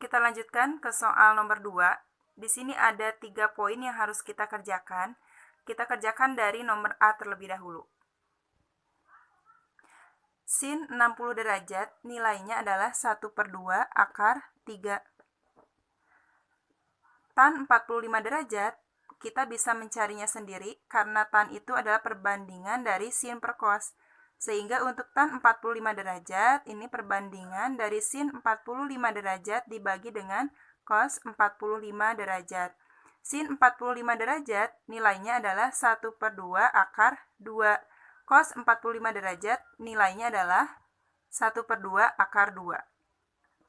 Kita lanjutkan ke soal nomor 2. Di sini ada 3 poin yang harus kita kerjakan. Kita kerjakan dari nomor A terlebih dahulu. Sin 60 derajat nilainya adalah 1/2 akar 3. Tan 45 derajat, kita bisa mencarinya sendiri karena tan itu adalah perbandingan dari sin per cos. Sehingga untuk tan 45 derajat, ini perbandingan dari sin 45 derajat dibagi dengan cos 45 derajat. Sin 45 derajat nilainya adalah 1/2 akar 2. Cos 45 derajat nilainya adalah 1/2 akar 2.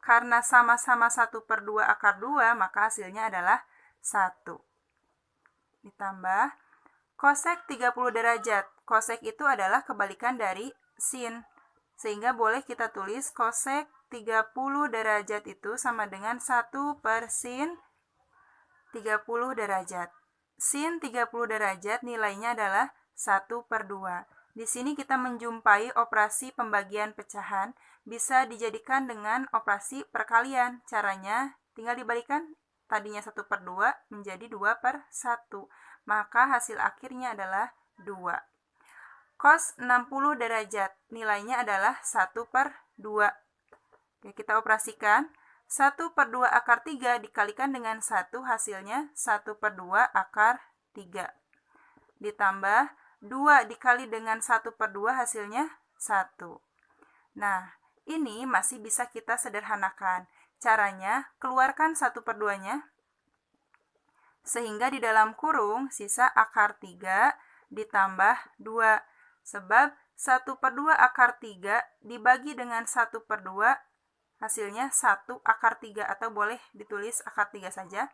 Karena sama-sama 1/2 akar 2, maka hasilnya adalah 1. Ditambah kosek 30 derajat. Kosek itu adalah kebalikan dari sin. Sehingga boleh kita tulis kosek 30 derajat itu sama dengan 1 per sin 30 derajat. Sin 30 derajat nilainya adalah 1/2. Di sini kita menjumpai operasi pembagian pecahan bisa dijadikan dengan operasi perkalian. Caranya tinggal dibalikan, tadinya 1/2 menjadi 2/1. Maka hasil akhirnya adalah 2. Cos 60 derajat nilainya adalah 1/2. Oke, kita operasikan. 1/2 akar 3 dikalikan dengan 1 hasilnya 1/2 akar 3. Ditambah 2 dikali dengan 1/2 hasilnya 1. Nah, ini masih bisa kita sederhanakan. Caranya, keluarkan 1/2-nya. Sehingga di dalam kurung sisa akar 3 ditambah 2. Sebab 1/2 akar 3 dibagi dengan 1/2 hasilnya 1 akar 3 atau boleh ditulis akar 3 saja.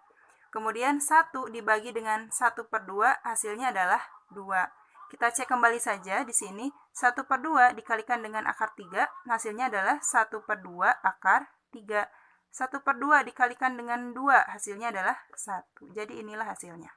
Kemudian 1 dibagi dengan 1/2 hasilnya adalah 2. Kita cek kembali saja di sini. 1/2 dikalikan dengan akar 3 hasilnya adalah 1/2 akar 3. 1/2 dikalikan dengan 2 hasilnya adalah 1. Jadi inilah hasilnya.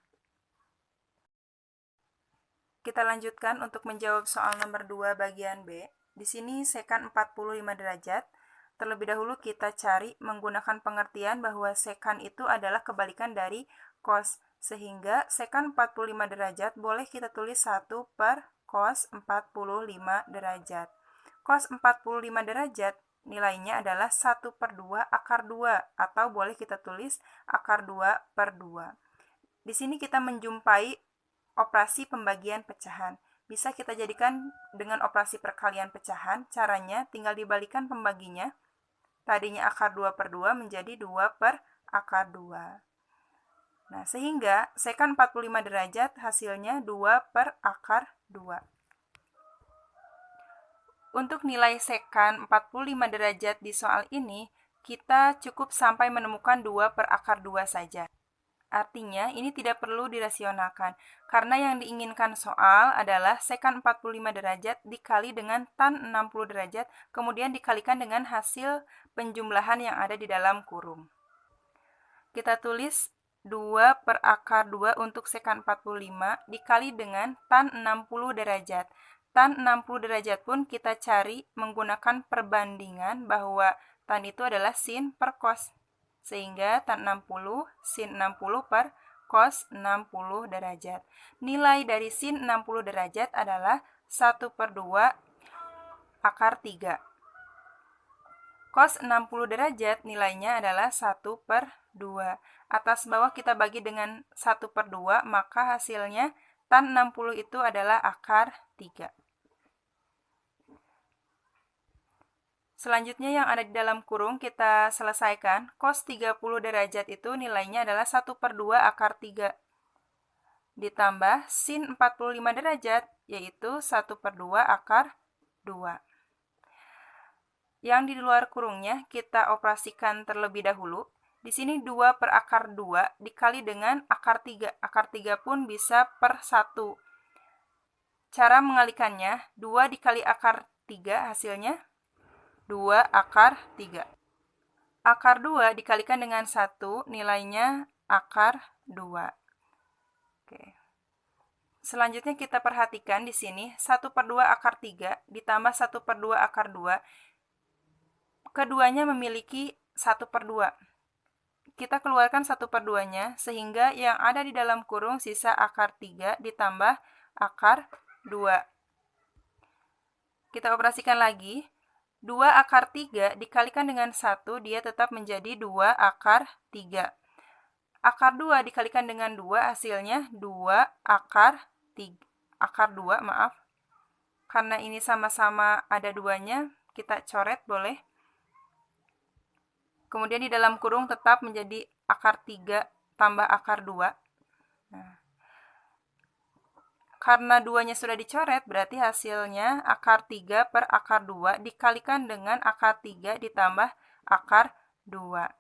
Kita lanjutkan untuk menjawab soal nomor 2 bagian B. Di sini sekan 45 derajat. Terlebih dahulu kita cari menggunakan pengertian bahwa sekan itu adalah kebalikan dari cos. Sehingga sekan 45 derajat boleh kita tulis 1 per cos 45 derajat. Cos 45 derajat nilainya adalah 1/2 akar 2 atau boleh kita tulis akar 2/2. Di sini kita menjumpai operasi pembagian pecahan. Bisa kita jadikan dengan operasi perkalian pecahan. Caranya tinggal dibalikan pembaginya. Tadinya akar 2/2 menjadi 2 per akar 2. Nah, sehingga sekan 45 derajat hasilnya 2 per akar 2. Untuk nilai sekan 45 derajat di soal ini, kita cukup sampai menemukan 2 per akar 2 saja. Artinya, ini tidak perlu dirasionalkan, karena yang diinginkan soal adalah sekan 45 derajat dikali dengan tan 60 derajat, kemudian dikalikan dengan hasil penjumlahan yang ada di dalam kurung. Kita tulis 2 per akar 2 untuk sekan 45 dikali dengan tan 60 derajat. Tan 60 derajat pun kita cari menggunakan perbandingan bahwa tan itu adalah sin per cos. Sehingga tan 60 sin 60 per cos 60 derajat. Nilai dari sin 60 derajat adalah 1/2 akar 3. Cos 60 derajat nilainya adalah 1/2. Atas bawah kita bagi dengan 1/2, maka hasilnya tan 60 itu adalah akar 3. Selanjutnya yang ada di dalam kurung kita selesaikan. Cos 30 derajat itu nilainya adalah 1/2 akar 3. Ditambah sin 45 derajat, yaitu 1/2 akar 2. Yang di luar kurungnya kita operasikan terlebih dahulu. Di sini 2 per akar 2 dikali dengan akar 3. Akar 3 pun bisa per 1. Cara mengalikannya, 2 dikali akar 3 hasilnya 2 akar 3. Akar 2 dikalikan dengan 1, nilainya akar 2. Oke. Selanjutnya kita perhatikan di sini 1/2 akar 3 ditambah 1/2 akar 2. Keduanya memiliki 1/2. kita keluarkan 1/2-nya, sehingga yang ada di dalam kurung sisa akar 3 ditambah akar 2. Kita operasikan lagi. 2 akar 3 dikalikan dengan 1, dia tetap menjadi 2 akar 3. Akar 2 dikalikan dengan 2, hasilnya 2 akar 3. Akar 2, maaf. Karena ini sama-sama ada 2-nya, kita coret boleh. Kemudian di dalam kurung tetap menjadi akar 3 tambah akar 2. Nah, karena 2-nya sudah dicoret, berarti hasilnya akar 3 per akar 2 dikalikan dengan akar 3 ditambah akar 2.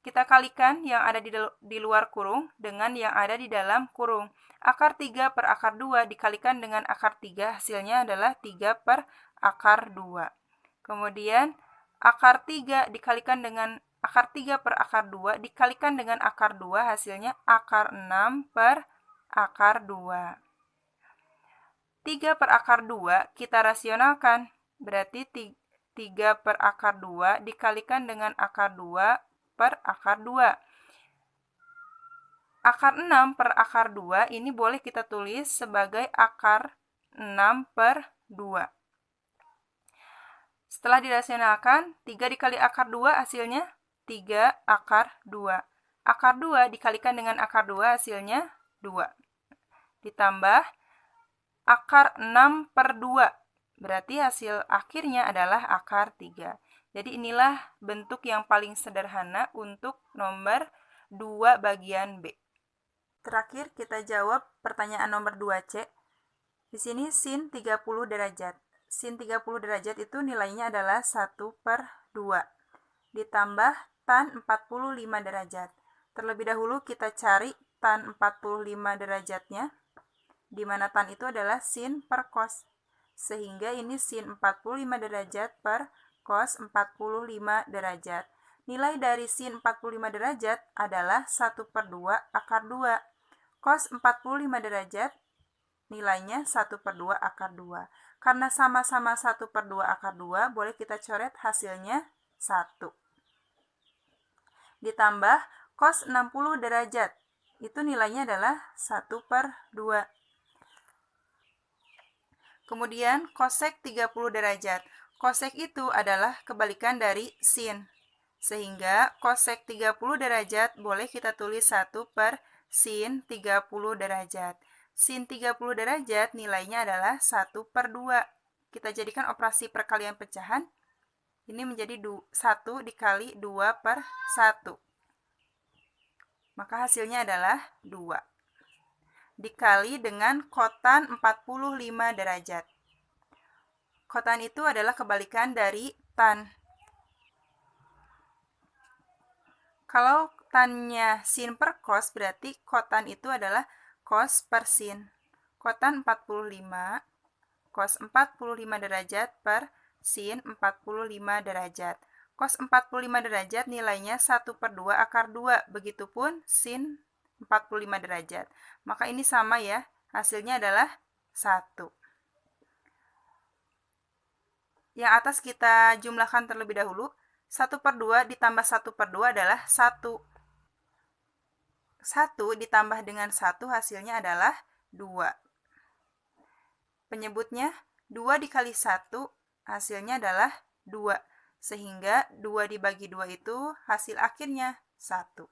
Kita kalikan yang ada di luar kurung dengan yang ada di dalam kurung. Akar 3 per akar 2 dikalikan dengan akar 3, hasilnya adalah 3 per akar 2. Kemudian akar 3 dikalikan dengan akar 3 per akar 2 dikalikan dengan akar 2, hasilnya akar 6 per akar 2. 3 per akar 2 kita rasionalkan, berarti 3 per akar 2 dikalikan dengan akar 2 per akar 2. Akar 6 per akar 2 ini boleh kita tulis sebagai akar 6 per 2. Setelah dirasionalkan, 3 dikali akar 2 hasilnya 3 akar 2. Akar 2 dikalikan dengan akar 2 hasilnya 2. Ditambah akar 6 per 2, berarti hasil akhirnya adalah akar 3. Jadi inilah bentuk yang paling sederhana untuk nomor 2 bagian B. Terakhir kita jawab pertanyaan nomor 2C. Di sini sin 30 derajat. Sin 30 derajat itu nilainya adalah 1/2. Ditambah tan 45 derajat. Terlebih dahulu kita cari tan 45 derajatnya, di mana tan itu adalah sin per cos. Sehingga ini sin 45 derajat per cos 45 derajat. Nilai dari sin 45 derajat adalah 1/2 akar 2. Cos 45 derajat nilainya 1/2 akar 2. Karena sama-sama 1/2 akar 2, boleh kita coret hasilnya 1. Ditambah cos 60 derajat, itu nilainya adalah 1/2. Kemudian kosek 30 derajat. Kosek itu adalah kebalikan dari sin. Sehingga kosek 30 derajat boleh kita tulis 1 per sin 30 derajat. Sin 30 derajat nilainya adalah 1/2. Kita jadikan operasi perkalian pecahan. Ini menjadi 1 dikali 2/1. Maka hasilnya adalah 2. Dikali dengan kotan 45 derajat. Kotan itu adalah kebalikan dari tan. Kalau tannya sin per cos, berarti kotan itu adalah cos per sin. Kotan 45, cos 45 derajat per sin 45 derajat. Cos 45 derajat nilainya 1/2 akar 2, begitupun sin 45 derajat. Maka ini sama ya, hasilnya adalah 1. Yang atas kita jumlahkan terlebih dahulu. 1/2 ditambah 1/2 adalah 1. 1 ditambah dengan 1 hasilnya adalah 2. Penyebutnya 2 dikali 1 hasilnya adalah 2. Sehingga 2 dibagi 2 itu hasil akhirnya 1.